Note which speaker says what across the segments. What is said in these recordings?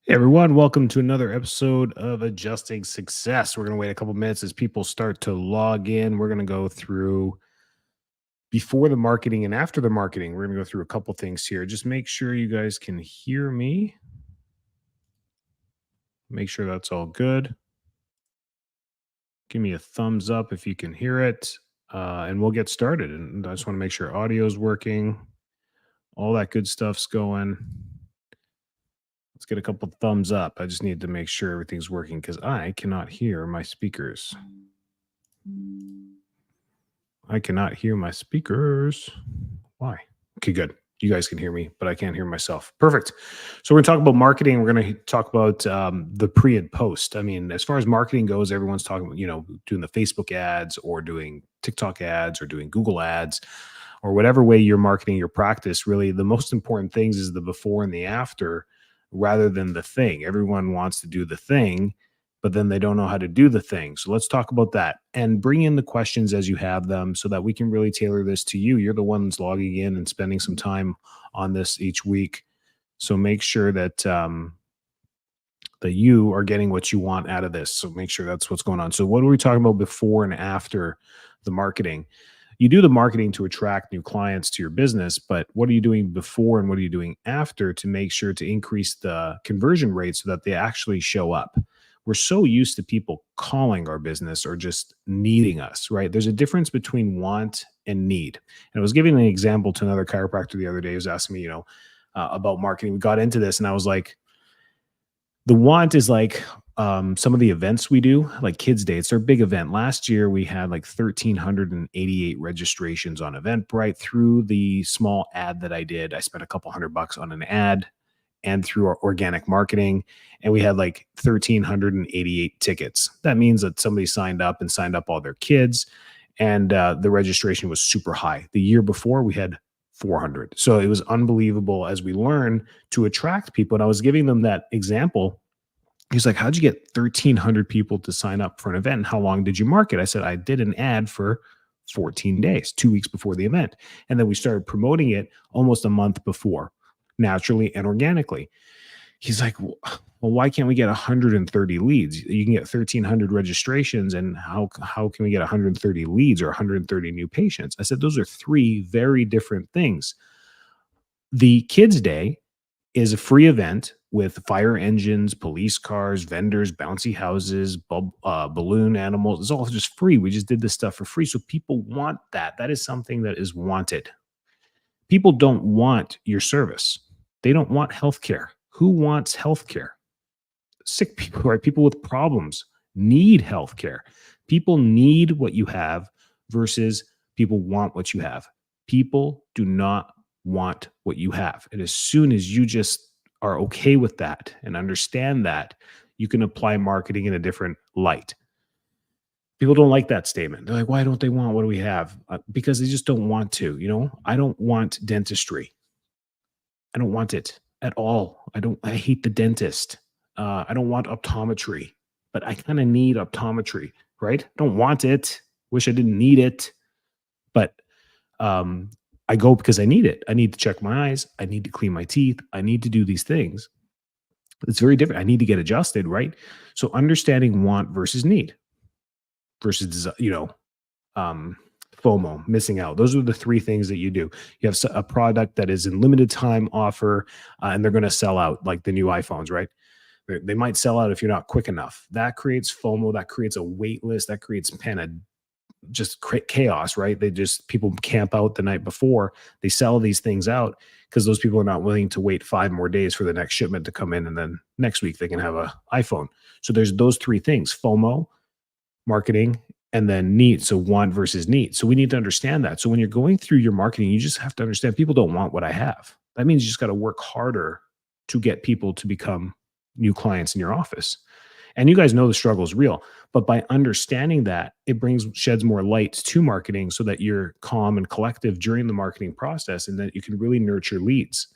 Speaker 1: Hey everyone, welcome to another episode of Adjusting Success. We're going to wait a couple minutes as people start to log in. We're going to go through before the marketing and after the marketing. We're going to go through a couple things here. Just make sure you guys can hear me. Make sure that's all good. Give me a thumbs up if you can hear it, and we'll get started. And I just want to make sure audio is working, all that good stuff's going. Let's get a couple thumbs up. I just need to make sure everything's working because I cannot hear my speakers. I cannot hear my speakers. Why? Okay, good. You guys can hear me, but I can't hear myself. Perfect. So we're going to talk about marketing. We're going to talk about the pre and post. I mean, as far as marketing goes, everyone's talking about, doing the Facebook ads or doing TikTok ads or doing Google ads or whatever way you're marketing your practice. Really, the most important things is the before and the after rather than the thing. Everyone wants to do the thing, but then they don't know how to do the thing. So let's talk about that and bring in the questions as you have them so that we can really tailor this to you. You're the ones logging in and spending some time on this each week. So make sure that you are getting what you want out of this. So make sure that's what's going on. So what are we talking about before and after the marketing? You do the marketing to attract new clients to your business, but what are you doing before and what are you doing after to make sure to increase the conversion rate so that they actually show up? We're so used to people calling our business or just needing us, right? There's a difference between want and need. And I was giving an example to another chiropractor the other day. He was asking me, about marketing. We got into this, and I was like, the want is like some of the events we do, like Kids Day. It's our big event. Last year, we had like 1,388 registrations on Eventbrite through the small ad that I did. I spent a couple $100 on an ad and through our organic marketing. And we had like 1,388 tickets. That means that somebody signed up and signed up all their kids. And the registration was super high. The year before, we had 400. So it was unbelievable as we learn to attract people. And I was giving them that example. He's like, how'd you get 1,300 people to sign up for an event? And how long did you market? I said, I did an ad for 14 days, 2 weeks before the event. And then we started promoting it almost a month before, naturally and organically. He's like, well, why can't we get 130 leads? You can get 1,300 registrations, and how can we get 130 leads or 130 new patients? I said, those are three very different things. The Kids Day is a free event with fire engines, police cars, vendors, bouncy houses, balloon animals. It's all just free. We just did this stuff for free. So people want that. That is something that is wanted. People don't want your service. They don't want healthcare. Who wants healthcare? Sick people, right? People with problems need healthcare. People need what you have versus people want what you have. People do not want what you have. And as soon as you just are okay with that and understand that, you can apply marketing in a different light. People don't like that statement. They're like, why don't they want what do we have? Because they just don't want to. I don't want dentistry. I don't want it at all. I hate the dentist. I don't want optometry, but I kind of need optometry, right? Don't want it. Wish I didn't need it, but um, I go because I need it. I need to check my eyes. I need to clean my teeth. I need to do these things. It's very different. I need to get adjusted, right? So understanding want versus need versus, um, FOMO, missing out. Those are the three things that you do. You have a product that is in limited time offer, and they're going to sell out, like the new iPhones, right? They might sell out if you're not quick enough. That creates FOMO. That creates a wait list. That creates just chaos, right? People camp out the night before. They sell these things out because those people are not willing to wait 5 more days for the next shipment to come in, and then next week they can have a iPhone. So there's those three things: FOMO, marketing, and then need. So want versus need. So we need to understand that. So when you're going through your marketing, you just have to understand people don't want what I have. That means you just got to work harder to get people to become new clients in your office. And you guys know the struggle is real, but by understanding that, it sheds more light to marketing so that you're calm and collective during the marketing process and that you can really nurture leads.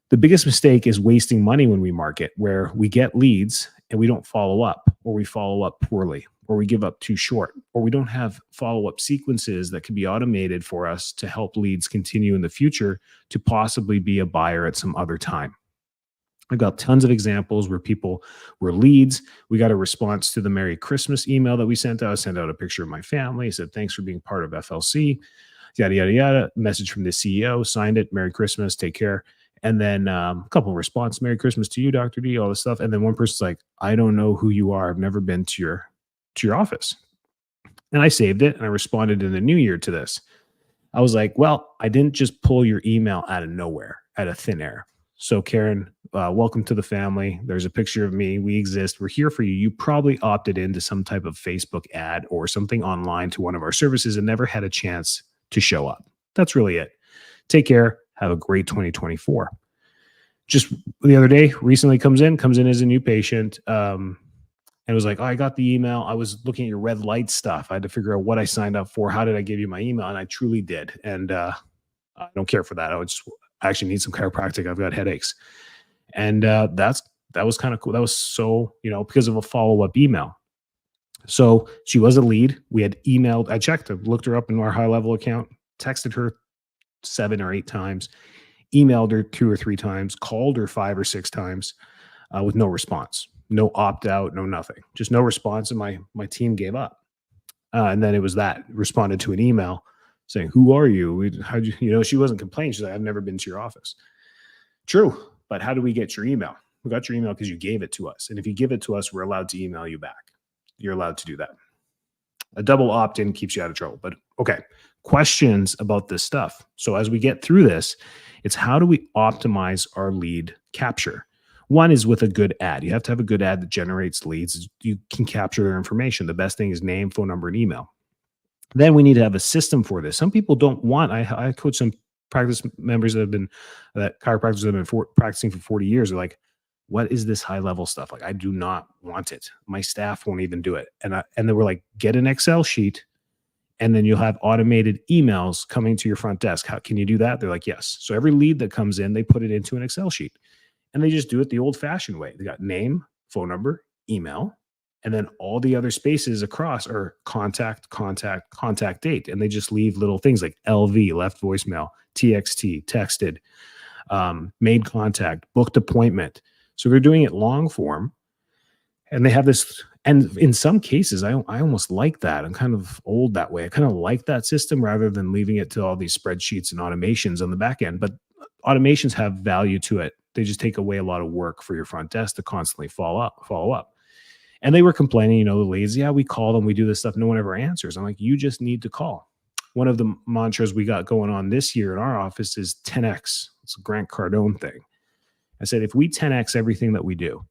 Speaker 1: The biggest mistake is wasting money when we market, where we get leads and we don't follow up, or we follow up poorly, or we give up too short, or we don't have follow up sequences that can be automated for us to help leads continue in the future to possibly be a buyer at some other time. I've got tons of examples where people were leads. We got a response to the Merry Christmas email that we sent out. I sent out a picture of my family, said, thanks for being part of FLC, yada, yada, yada. Message from the CEO, signed it, Merry Christmas, take care. And then a couple of responses, Merry Christmas to you, Dr. D, all this stuff. And then one person's like, I don't know who you are. I've never been to your office. And I saved it and I responded in the new year to this. I was like, well, I didn't just pull your email out of nowhere, out of thin air. So Karen, welcome to the family. There's a picture of me. We exist. We're here for you. You probably opted into some type of Facebook ad or something online to one of our services and never had a chance to show up. That's really it. Take care. Have a great 2024. Just the other day, recently comes in as a new patient. And was like, oh, I got the email. I was looking at your red light stuff. I had to figure out what I signed up for. How did I give you my email? And I truly did. And I don't care for that. I actually need some chiropractic. I've got headaches. And that was kind of cool. That was so, because of a follow-up email. So she was a lead. We had emailed, I checked her, looked her up in our high-level account, texted her 7 or 8 times, emailed her 2 or 3 times, called her 5 or 6 times with no response. No opt-out, no nothing. Just no response, and my team gave up. And then it was responded to an email saying, who are you? How'd you, she wasn't complaining. She's like, I've never been to your office. True, but how do we get your email? We got your email because you gave it to us. And if you give it to us, we're allowed to email you back. You're allowed to do that. A double opt-in keeps you out of trouble. But okay, questions about this stuff. So as we get through this, it's how do we optimize our lead capture? One is with a good ad. You have to have a good ad that generates leads. You can capture their information. The best thing is name, phone number, and email. Then we need to have a system for this. Some people don't want, I coach some practice members that chiropractors that have been practicing for 40 years. They're like, what is this high level stuff? Like, I do not want it. My staff won't even do it. And they were like, get an Excel sheet and then you'll have automated emails coming to your front desk. How can you do that? They're like, yes. So every lead that comes in, they put it into an Excel sheet. And they just do it the old-fashioned way. They got name, phone number, email, and then all the other spaces across are contact date. And they just leave little things like LV, left voicemail, TXT, texted, made contact, booked appointment. So they're doing it long form. And they have this, and in some cases, I almost like that. I'm kind of old that way. I kind of like that system rather than leaving it to all these spreadsheets and automations on the back end. But automations have value to it. They just take away a lot of work for your front desk to constantly follow up. And they were complaining, the leads, yeah, we call them, we do this stuff. No one ever answers. I'm like, you just need to call. One of the mantras we got going on this year in our office is 10X. It's a Grant Cardone thing. I said, if we 10X everything that we do,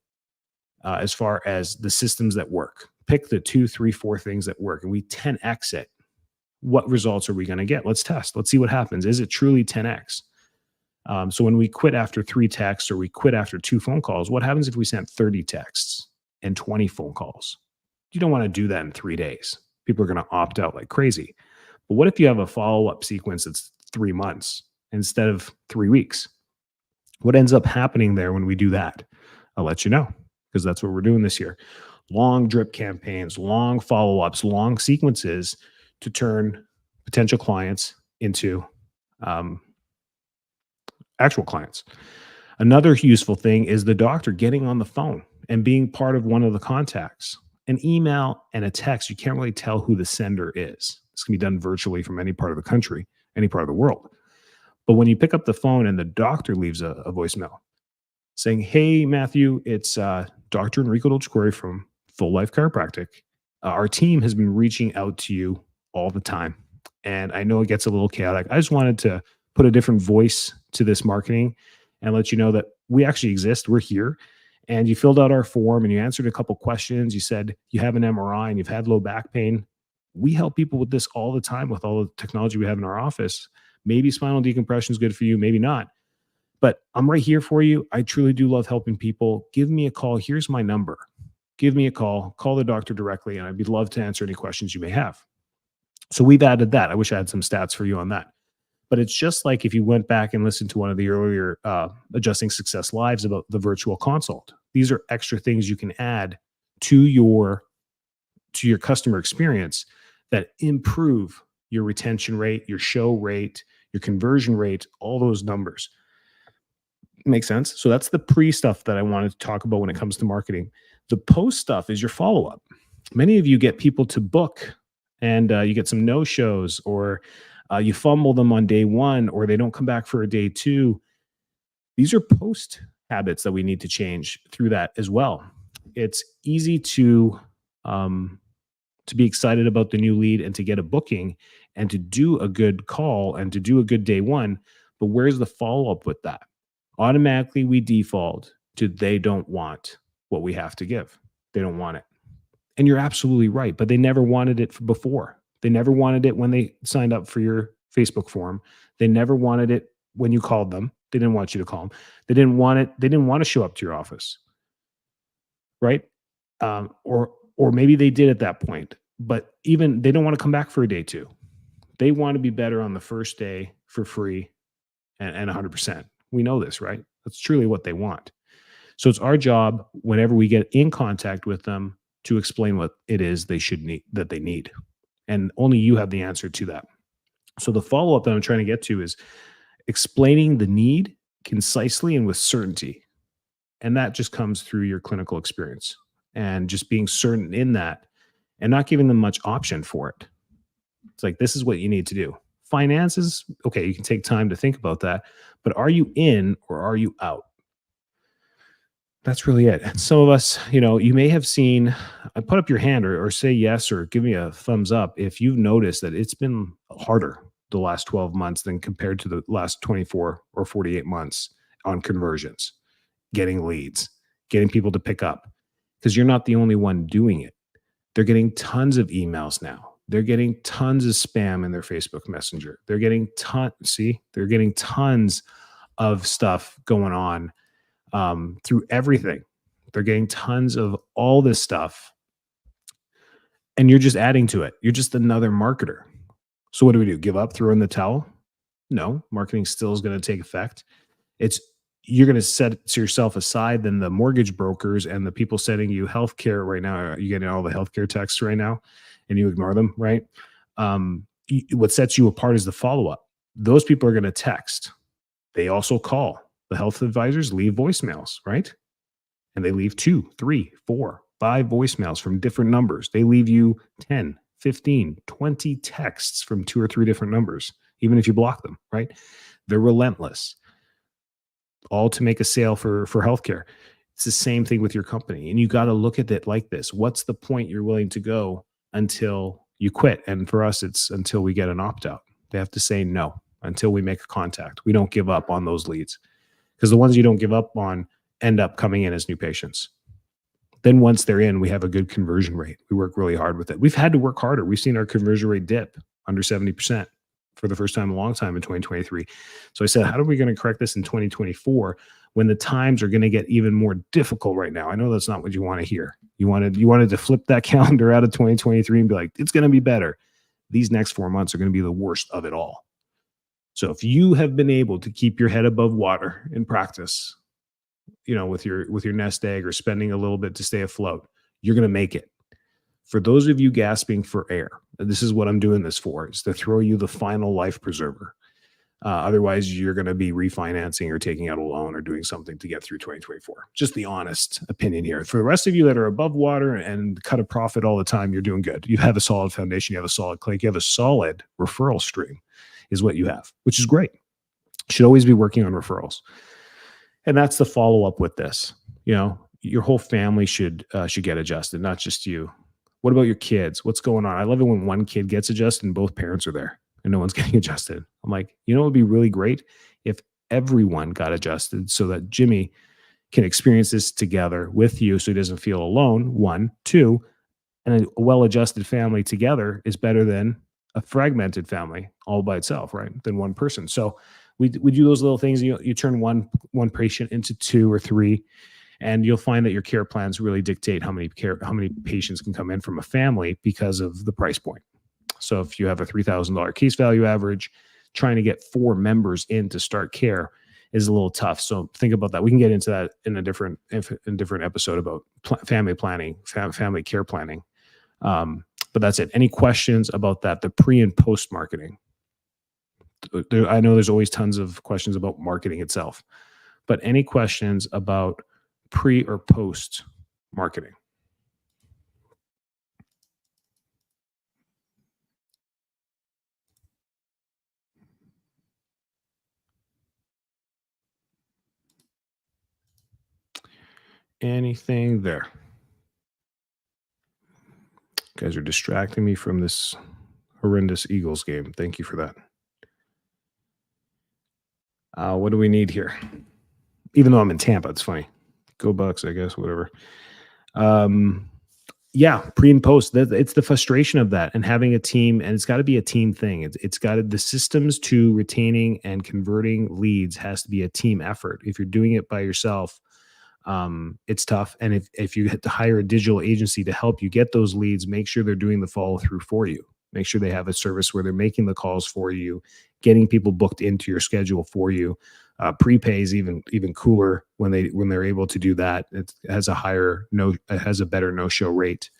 Speaker 1: as far as the systems that work, pick the 2, 3, 4 things that work, and we 10X it, what results are we going to get? Let's test. Let's see what happens. Is it truly 10X? So when we quit after 3 texts or we quit after 2 phone calls, what happens if we sent 30 texts and 20 phone calls? You don't want to do that in 3 days. People are going to opt out like crazy. But what if you have a follow-up sequence that's 3 months instead of 3 weeks? What ends up happening there when we do that? I'll let you know, because that's what we're doing this year. Long drip campaigns, long follow-ups, long sequences to turn potential clients into actual clients. Another useful thing is the doctor getting on the phone and being part of one of the contacts. An email and a text, you can't really tell who the sender is. This can be done virtually from any part of the country, any part of the world. But when you pick up the phone and the doctor leaves a voicemail saying, hey, Matthew, it's Dr. Enrico Dolcequari from Full Life Chiropractic. Our team has been reaching out to you all the time. And I know it gets a little chaotic. I just wanted to put a different voice to this marketing and let you know that we actually exist. We're here. And you filled out our form and you answered a couple questions. You said you have an MRI and you've had low back pain. We help people with this all the time with all the technology we have in our office. Maybe spinal decompression is good for you, maybe not. But I'm right here for you. I truly do love helping people. Give me a call. Here's my number. Give me a call the doctor directly, and I'd love to answer any questions you may have. So we've added that. I wish I had some stats for you on that. But it's just like if you went back and listened to one of the earlier Adjusting Success Lives about the virtual consult. These are extra things you can add to your customer experience that improve your retention rate, your show rate, your conversion rate, all those numbers. Makes sense. So that's the pre stuff that I wanted to talk about when it comes to marketing. The post stuff is your follow up. Many of you get people to book and you get some no shows, or you fumble them on day one, or they don't come back for a day two. These are post habits that we need to change through that as well. It's easy um, to be excited about the new lead and to get a booking and to do a good call and to do a good day one. But where's the follow up with that? Automatically, we default to they don't want what we have to give. They don't want it. And you're absolutely right. But they never wanted it before. They never wanted it when they signed up for your Facebook forum. They never wanted it when you called them. They didn't want you to call them. They didn't want it. They didn't want to show up to your office, right? Or maybe they did at that point, but even they don't want to come back for a day two. They want to be better on the first day for free and 100%. We know this, right? That's truly what they want. So it's our job whenever we get in contact with them to explain what it is they should need, that they need. And only you have the answer to that. So the follow-up that I'm trying to get to is explaining the need concisely and with certainty. And that just comes through your clinical experience and just being certain in that and not giving them much option for it. It's like, this is what you need to do. Finances, okay, you can take time to think about that, but are you in or are you out? That's really it. And some of us, you may have seen, put up your hand or say yes or give me a thumbs up if you've noticed that it's been harder the last 12 months than compared to the last 24 or 48 months on conversions, getting leads, getting people to pick up, because you're not the only one doing it. They're getting tons of emails now. They're getting tons of spam in their Facebook Messenger. They're getting tons of stuff going on through everything. They're getting tons of all this stuff, and you're just adding to it. You're just another marketer. So what do we do? Give up, throw in the towel? No, marketing still is going to take effect. You're going to set yourself aside than the mortgage brokers and the people sending you healthcare right now. Are you getting all the healthcare texts right now and you ignore them, right? What sets you apart is the follow-up. Those people are going to text. They also call. The health advisors leave voicemails, right? And they leave 2, 3, 4, 5 voicemails from different numbers. They leave you 10, 15, 20 texts from 2 or 3 different numbers, even if you block them, right? They're relentless, all to make a sale for healthcare. It's the same thing with your company. And you got to look at it like this. What's the point you're willing to go until you quit? And for us, it's until we get an opt-out. They have to say no until we make a contact. We don't give up on those leads, because the ones you don't give up on end up coming in as new patients. Then once they're in, we have a good conversion rate. We work really hard with it. We've had to work harder. We've seen our conversion rate dip under 70% for the first time in a long time in 2023. So I said, how are we going to correct this in 2024 when the times are going to get even more difficult right now? I know that's not what you want to hear. You wanted to flip that calendar out of 2023 and be like, it's going to be better. These next 4 months are going to be the worst of it all. So if you have been able to keep your head above water in practice, with your nest egg or spending a little bit to stay afloat, you're going to make it. For those of you gasping for air, this is what I'm doing this for, is to throw you the final life preserver. Otherwise, you're going to be refinancing or taking out a loan or doing something to get through 2024. Just the honest opinion here. For the rest of you that are above water and cut a profit all the time, you're doing good. You have a solid foundation. You have a solid clinic. You have a solid referral stream is what you have, which is great. Should always be working on referrals. And that's the follow-up with this. Your whole family should get adjusted, not just you. What about your kids? What's going on? I love it when one kid gets adjusted and both parents are there and no one's getting adjusted. I'm like, it would be really great if everyone got adjusted so that Jimmy can experience this together with you so he doesn't feel alone, 1. 2, and a well-adjusted family together is better than a fragmented family all by itself, right? Than one person. So we do those little things. You turn one patient into 2 or 3, and you'll find that your care plans really dictate how many patients can come in from a family because of the price point. So if you have a $3,000 case value average, trying to get 4 members in to start care is a little tough. So think about that. We can get into that in a different episode about family planning, family care planning. But that's it. Any questions about that? The pre and post marketing. I know there's always tons of questions about marketing itself, But any questions about pre or post marketing? Anything there? You guys are distracting me from this horrendous Eagles game. Thank you for that. What do we need here? Even though I'm in Tampa, it's funny. Go Bucks, I guess, whatever. Um, yeah, pre and post. It's the frustration of that, and having a team, and it's got to be a team thing. It's got to, the systems to retaining and converting leads has to be a team effort. If you're doing it by yourself, it's tough. And if you have to hire a digital agency to help you get those leads, make sure they're doing the follow through for you. Make sure they have a service where they're making the calls for you, getting people booked into your schedule for you. Prepay is even cooler when they're able to do that. It has a higher no, it has a better no show rate.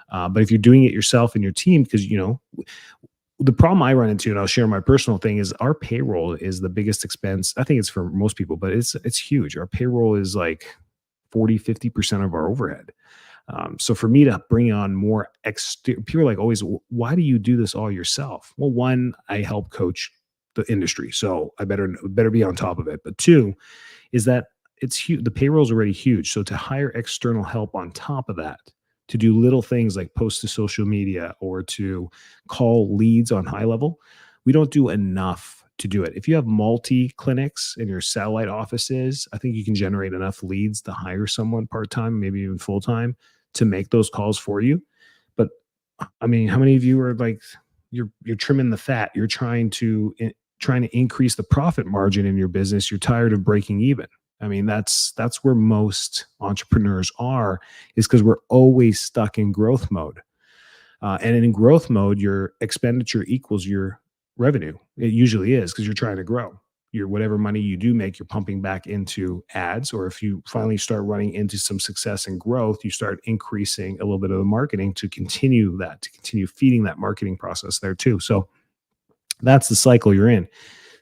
Speaker 1: But if you're doing it yourself and your team, because the problem I run into, and I'll share my personal thing, is our payroll is the biggest expense. I think it's for most people, but it's huge. Our payroll is like 40-50% of our overhead. So for me to bring on more people are like always, why do you do this all yourself? Well, one, I help coach the industry, so I better be on top of it. But two, is that it's huge. The payroll is already huge. So to hire external help on top of that, to do little things like post to social media or to call leads on high level, we don't do enough to do it. If you have multi clinics in your satellite offices, I think you can generate enough leads to hire someone part time, maybe even full time, to make those calls for you. But I mean, how many of you are like you're trimming the fat? You're trying to increase the profit margin in your business. You're tired of breaking even. I mean, that's where most entrepreneurs are, is because we're always stuck in growth mode. And in growth mode, your expenditure equals your revenue. It usually is, because you're trying to grow. Your whatever money you do make, you're pumping back into ads. Or if you finally start running into some success and growth, you start increasing a little bit of the marketing to continue feeding that marketing process there too. So that's the cycle you're in.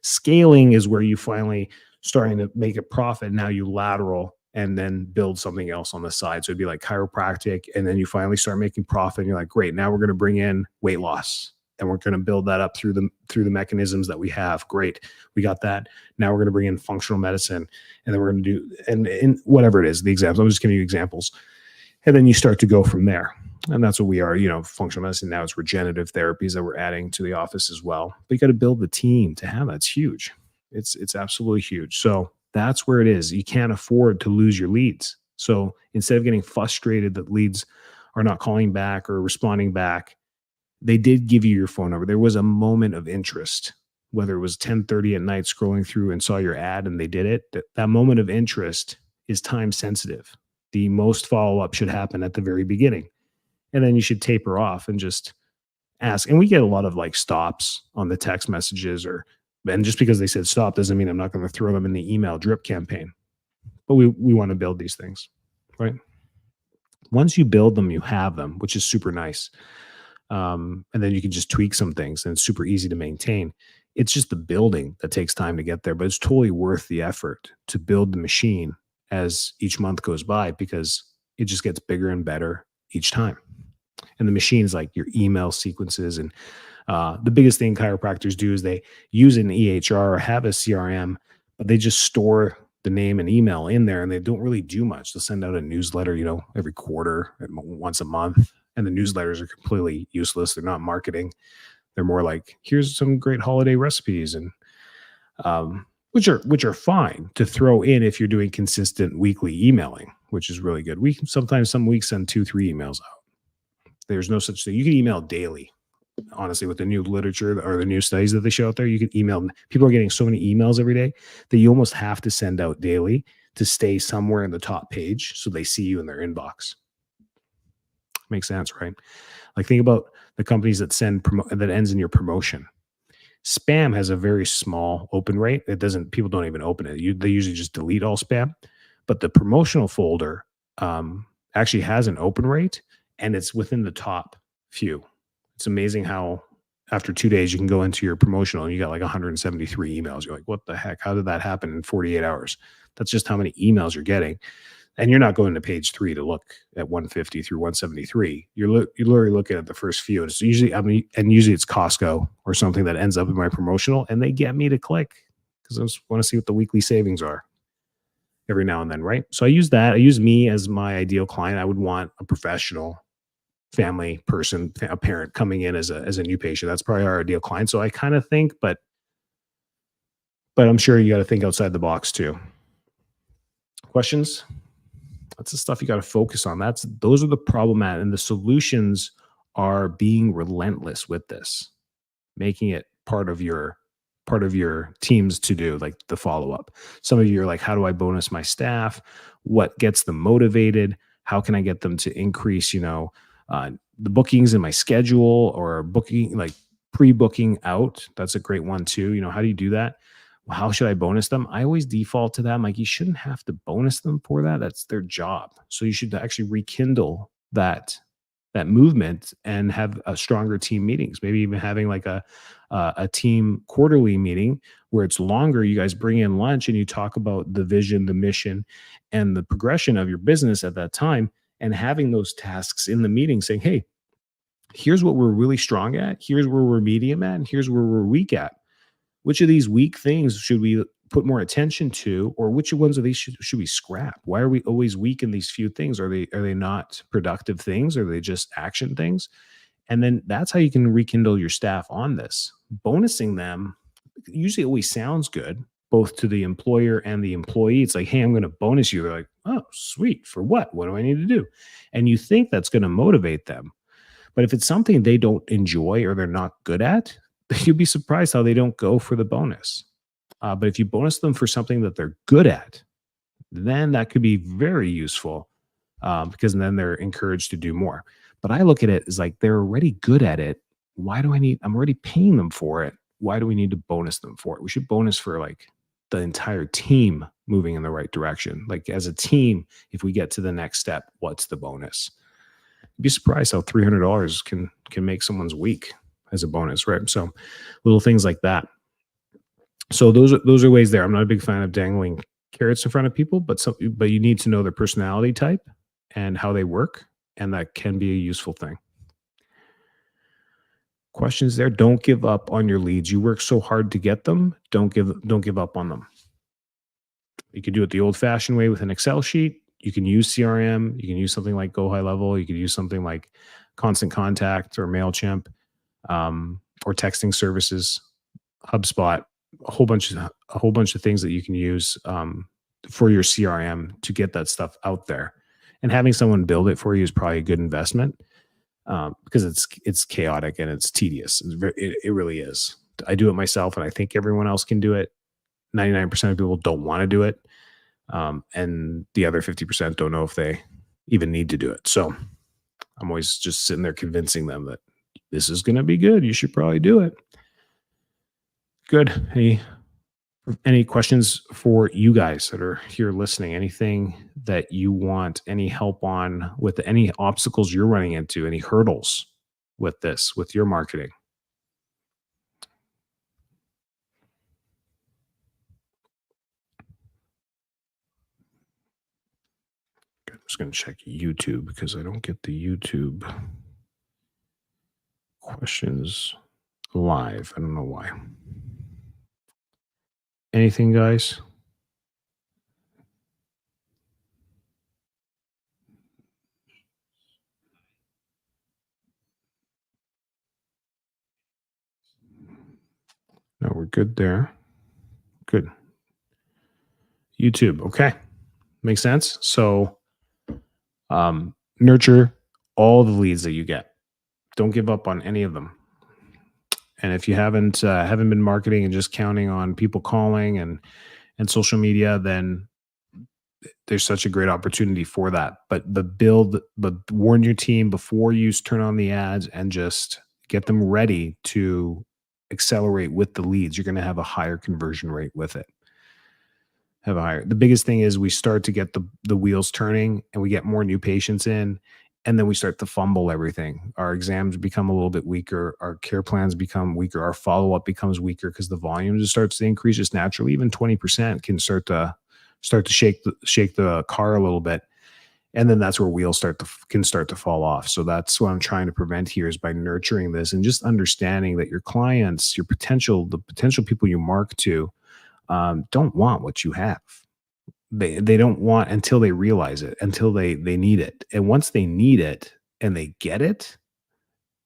Speaker 1: Scaling is where you finally starting to make a profit. Now you lateral and then build something else on the side. So it'd be like chiropractic. And then you finally start making profit. And you're like, great, now we're going to bring in weight loss. And we're going to build that up through the mechanisms that we have. Great, we got that. Now we're going to bring in functional medicine, and then we're going to do and whatever it is, the examples. I'm just giving you examples, and then you start to go from there. And that's what we are. Functional medicine now is regenerative therapies that we're adding to the office as well. But you got to build the team to have that. It's huge. It's absolutely huge. So that's where it is. You can't afford to lose your leads. So instead of getting frustrated that leads are not calling back or responding back, they did give you your phone number. There was a moment of interest, whether it was 10:30 at night scrolling through and saw your ad and they did it. That moment of interest is time sensitive. The most follow-up should happen at the very beginning. And then you should taper off and just ask. And we get a lot of like stops on the text messages, and just because they said stop doesn't mean I'm not going to throw them in the email drip campaign. But we want to build these things, right? Once you build them, you have them, which is super nice. And then you can just tweak some things, and it's super easy to maintain. It's just the building that takes time to get there, but it's totally worth the effort to build the machine as each month goes by, because it just gets bigger and better each time. And the machine is like your email sequences. And the biggest thing chiropractors do is they use an EHR or have a CRM, but they just store the name and email in there, and they don't really do much. They'll send out a newsletter, every quarter, once a month. And the newsletters are completely useless. They're not marketing. They're more like, here's some great holiday recipes, and which are fine to throw in if you're doing consistent weekly emailing, which is really good. Sometimes some weeks send 2-3 emails out. There's no such thing. You can email daily. Honestly, with the new literature or the new studies that they show out there, you can email. People are getting so many emails every day that you almost have to send out daily to stay somewhere in the top page so they see you in their inbox. Makes sense, right? Like, think about the companies that that ends in your promotion. Spam has a very small open rate. People don't even open it. They usually just delete all spam. But the promotional folder actually has an open rate, and it's within the top few. It's amazing how after 2 days you can go into your promotional and you got like 173 emails. You're like, what the heck? How did that happen in 48 hours? That's just how many emails you're getting. And you're not going to page 3 to look at 150 through 173. You're literally looking at the first few. And it's usually, usually it's Costco or something that ends up in my promotional, and they get me to click because I just want to see what the weekly savings are every now and then, right? So I use that. I use me as my ideal client. I would want a professional family person, a parent coming in as a new patient. That's probably our ideal client. So I kind of think, but I'm sure you got to think outside the box too. Questions? That's the stuff you got to focus on. Those are the problematic, and the solutions are being relentless with this, making it part of your teams to do, like the follow-up. Some of you are like, how do I bonus my staff? What gets them motivated? How can I get them to increase, the bookings in my schedule, or booking, like pre-booking out? That's a great one too. How do you do that? Well, how should I bonus them? I always default to that. I'm like, you shouldn't have to bonus them for that. That's their job. So you should actually rekindle that movement and have a stronger team meetings. Maybe even having like a team quarterly meeting where it's longer. You guys bring in lunch and you talk about the vision, the mission, and the progression of your business at that time, and having those tasks in the meeting saying, hey, here's what we're really strong at. Here's where we're medium at. And here's where we're weak at. Which of these weak things should we put more attention to, or which ones of these should we scrap? Why are we always weak in these few things? Are they not productive things? Are they just action things? And then that's how you can rekindle your staff on this. Bonusing them usually always sounds good, both to the employer and the employee. It's like, hey, I'm going to bonus you. They're like, oh, sweet. For what? What do I need to do? And you think that's going to motivate them. But if it's something they don't enjoy or they're not good at, you'd be surprised how they don't go for the bonus. But if you bonus them for something that they're good at, then that could be very useful, because then they're encouraged to do more. But I look at it as like, they're already good at it. I'm already paying them for it. Why do we need to bonus them for it? We should bonus for like the entire team moving in the right direction. Like as a team, if we get to the next step, what's the bonus? You'd be surprised how $300 can make someone's week as a bonus, right? So little things like that. So those are ways there. I'm not a big fan of dangling carrots in front of people, but you need to know their personality type and how they work, and that can be a useful thing. Questions there? Don't give up on your leads. You work so hard to get them. Don't give up on them. You can do it the old-fashioned way with an Excel sheet. You can use CRM. You can use something like Go High Level. You could use something like Constant Contact or MailChimp, or texting services, HubSpot, a whole bunch of things that you can use for your CRM to get that stuff out there. And having someone build it for you is probably a good investment, because it's chaotic and it's tedious. It really is. I do it myself, and I think everyone else can do it. 99% of people don't want to do it, and the other 50% don't know if they even need to do it. So I'm always just sitting there convincing them that this is going to be good. You should probably do it. Good. Any questions for you guys that are here listening? Anything that you want any help on with, any obstacles you're running into, any hurdles with this, with your marketing? I'm just going to check YouTube because I don't get the YouTube questions live. I don't know why. Anything, guys? No, we're good there. Good. YouTube. Okay. Makes sense. So nurture all the leads that you get. Don't give up on any of them. And if you haven't been marketing and just counting on people calling and social media, then there's such a great opportunity for that. But warn your team before you turn on the ads and just get them ready to accelerate with the leads. You're going to have a higher conversion rate with it. The biggest thing is we start to get the wheels turning and we get more new patients in, and then we start to fumble everything. Our exams become a little bit weaker. Our care plans become weaker. Our follow-up becomes weaker because the volume just starts to increase just naturally. Even 20% can start to start to shake the car a little bit, and then that's where wheels can start to fall off. So that's what I'm trying to prevent here, is by nurturing this and just understanding that your clients, the potential people you mark to, don't want what you have. They don't want, until they realize it, until they need it. And once they need it and they get it,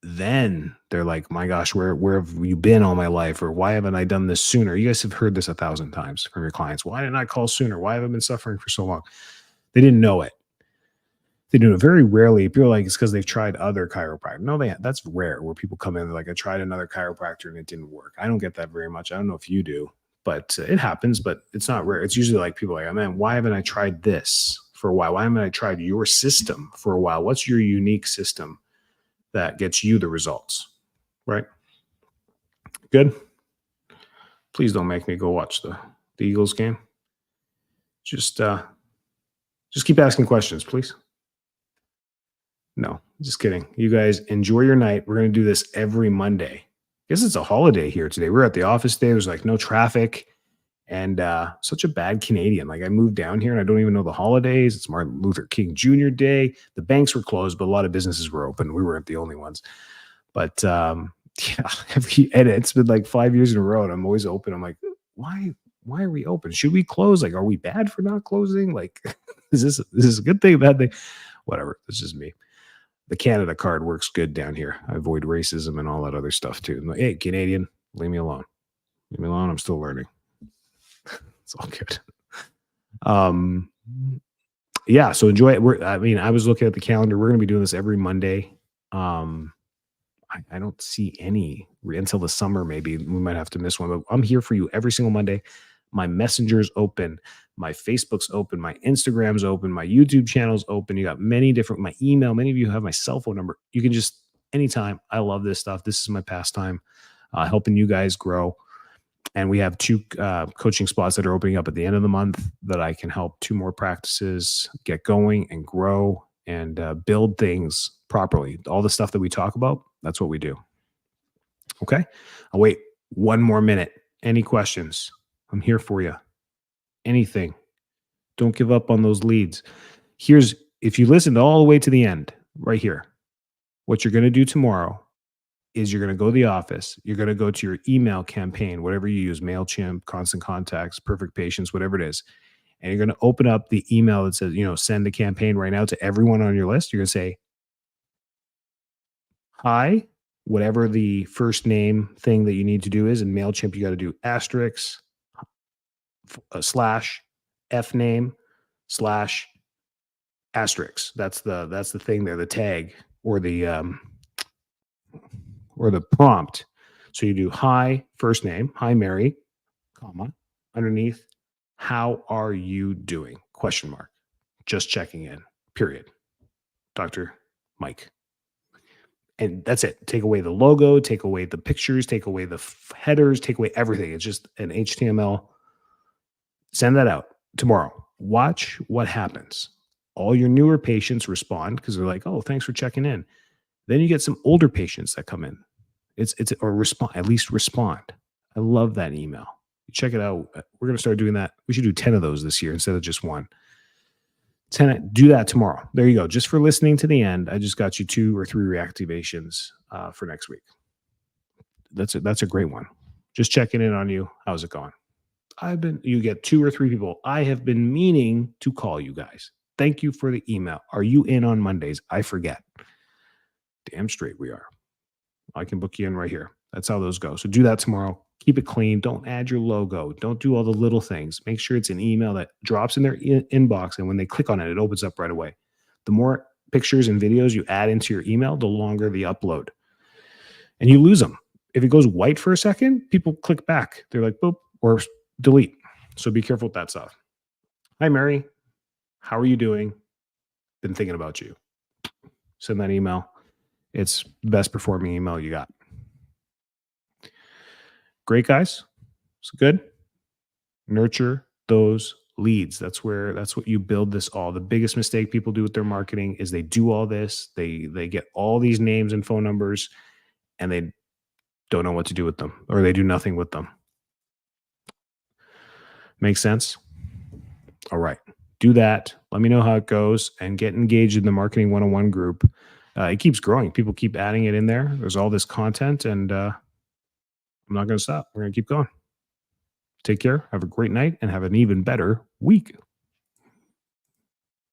Speaker 1: then they're like, my gosh, where have you been all my life? Or why haven't I done this sooner? You guys have heard this 1,000 times from your clients. Why didn't I call sooner? Why have I been suffering for so long? They didn't know it. They do it very rarely. People are like, it's because they've tried other chiropractors. No, that's rare, where people come in, they're like, I tried another chiropractor and it didn't work. I don't get that very much. I don't know if you do, but it happens, but it's not rare. It's usually like people are like, oh, man, why haven't I tried this for a while? Why haven't I tried your system for a while? What's your unique system that gets you the results, right? Good. Please don't make me go watch the Eagles game. Just keep asking questions, please. No, just kidding. You guys enjoy your night. We're going to do this every Monday. I guess it's a holiday here today. We're at the office today. There's like no traffic, and such a bad Canadian. Like, I moved down here and I don't even know the holidays. It's Martin Luther King Jr. Day. The banks were closed, but a lot of businesses were open. We weren't the only ones. But yeah, and it's been like 5 years in a row, and I'm always open. I'm like, why are we open? Should we close? Like, are we bad for not closing? Like, is this a good thing, a bad thing? Whatever. It's just me. The Canada card works good down here. I avoid racism and all that other stuff too. I'm like, hey, Canadian, leave me alone. Leave me alone. I'm still learning. It's all good. Yeah. So enjoy it. I was looking at the calendar. We're going to be doing this every Monday. I don't see any until the summer. Maybe we might have to miss one, but I'm here for you every single Monday. My Messenger's open, my Facebook's open, my Instagram's open, my YouTube channel's open. You got my email. Many of you have my cell phone number. You can just, anytime. I love this stuff. This is my pastime, helping you guys grow. And we have 2 coaching spots that are opening up at the end of the month that I can help 2 more practices get going and grow and build things properly. All the stuff that we talk about, that's what we do. Okay. I'll wait 1 more minute. Any questions? I'm here for you. Anything. Don't give up on those leads. If you listened all the way to the end, right here, what you're going to do tomorrow is you're going to go to the office. You're going to go to your email campaign, whatever you use, MailChimp, Constant Contacts, Perfect Patients, whatever it is. And you're going to open up the email that says, send a campaign right now to everyone on your list. You're going to say, hi, whatever the first name thing that you need to do is. In MailChimp, you got to do asterisk, slash, F name, slash, asterisk. That's the thing there, the tag or the prompt. So you do hi, first name, hi Mary, comma, underneath, how are you doing? Question mark. Just checking in. Period. Dr. Mike. And that's it. Take away the logo, take away the pictures, take away the headers, take away everything. It's just an HTML. Send that out tomorrow. Watch what happens. All your newer patients respond because they're like, oh, thanks for checking in. Then you get some older patients that come in. At least respond. I love that email. Check it out. We're going to start doing that. We should do 10 of those this year instead of just 1. 10, do that tomorrow. There you go. Just for listening to the end, I just got you 2 or 3 reactivations for next week. That's a great one. Just checking in on you. How's it going? You get 2 or 3 people. I have been meaning to call you guys. Thank you for the email. Are you in on Mondays? I forget. Damn straight we are. I can book you in right here. That's how those go. So do that tomorrow. Keep it clean. Don't add your logo. Don't do all the little things. Make sure it's an email that drops in their inbox. And when they click on it, it opens up right away. The more pictures and videos you add into your email, the longer the upload. And you lose them. If it goes white for a second, people click back. They're like, boop, or delete. So be careful with that stuff. Hi, Mary. How are you doing? Been thinking about you. Send that email. It's the best performing email you got. Great, guys. It's good. Nurture those leads. That's what you build this all. The biggest mistake people do with their marketing is they do all this. They get all these names and phone numbers and they don't know what to do with them, or they do nothing with them. Make sense? All right. Do that. Let me know how it goes and get engaged in the Marketing 101 group. It keeps growing. People keep adding it in there. There's all this content, and I'm not going to stop. We're going to keep going. Take care. Have a great night and have an even better week.